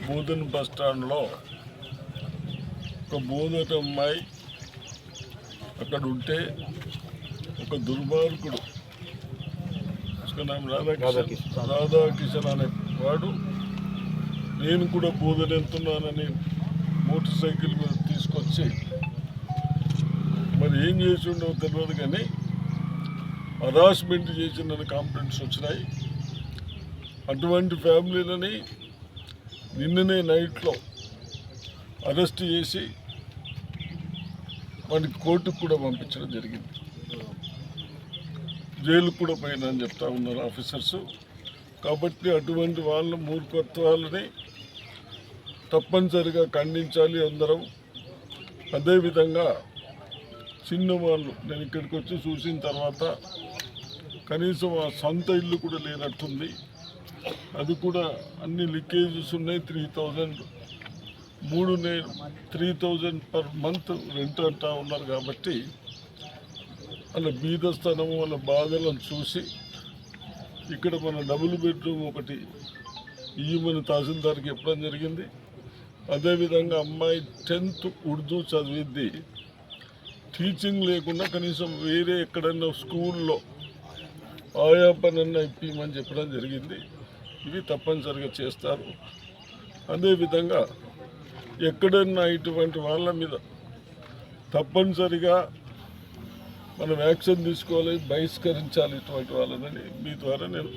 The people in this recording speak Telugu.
బోధన్ బస్ స్టాండ్లో ఒక బోధన అమ్మాయి అక్కడ ఉంటే ఒక దుర్మార్గుడు రాధాకిషన్ అనే వాడు నేను కూడా బోధన వెళ్తున్నానని మోటార్ సైకిల్ మీద తీసుకొచ్చి మరి ఏం చేసి ఉండవో తెలియదు కానీ హరాస్మెంట్ చేసిందని కంప్లైంట్స్ వచ్చినాయి. అటువంటి ఫ్యామిలీలని నిన్ననే నైట్లో అరెస్ట్ చేసి వాడికి కోర్టుకు కూడా పంపించడం జరిగింది. జైలుకు కూడా పోయినా అని చెప్తా ఉన్నారు ఆఫీసర్స్. కాబట్టి అటువంటి వాళ్ళ మూర్ఖత్వాలని తప్పనిసరిగా ఖండించాలి అందరం. అదేవిధంగా చిన్నవాళ్ళు నేను ఇక్కడికి వచ్చి చూసిన తర్వాత కనీసం ఆ సొంత ఇల్లు కూడా లేనట్టుంది. అది కూడా అన్ని లీకేజెస్ ఉన్నాయి. 3,000 పర్ మంత్ రెంట్ అంటా ఉన్నారు. కాబట్టి వాళ్ళ బీదస్థానం వాళ్ళ బాధలను చూసి ఇక్కడ మన డబుల్ బెడ్రూమ్ ఒకటి ఇయ్యమని తహసీల్దార్కి చెప్పడం జరిగింది. అదేవిధంగా అమ్మాయి 10th ఉర్దూ చదివిద్ది, టీచింగ్ లేకుండా కనీసం వేరే ఎక్కడన్నా స్కూల్లో ఆయా పనన్నా ఇప్పిమని చెప్పడం జరిగింది. ఇవి తప్పనిసరిగా చేస్తారు. అదేవిధంగా ఎక్కడన్నా ఇటువంటి వాళ్ళ మీద తప్పనిసరిగా మనం యాక్షన్ తీసుకోవాలి, బహిష్కరించాలి ఇటువంటి వాళ్ళని మీ ద్వారా నేను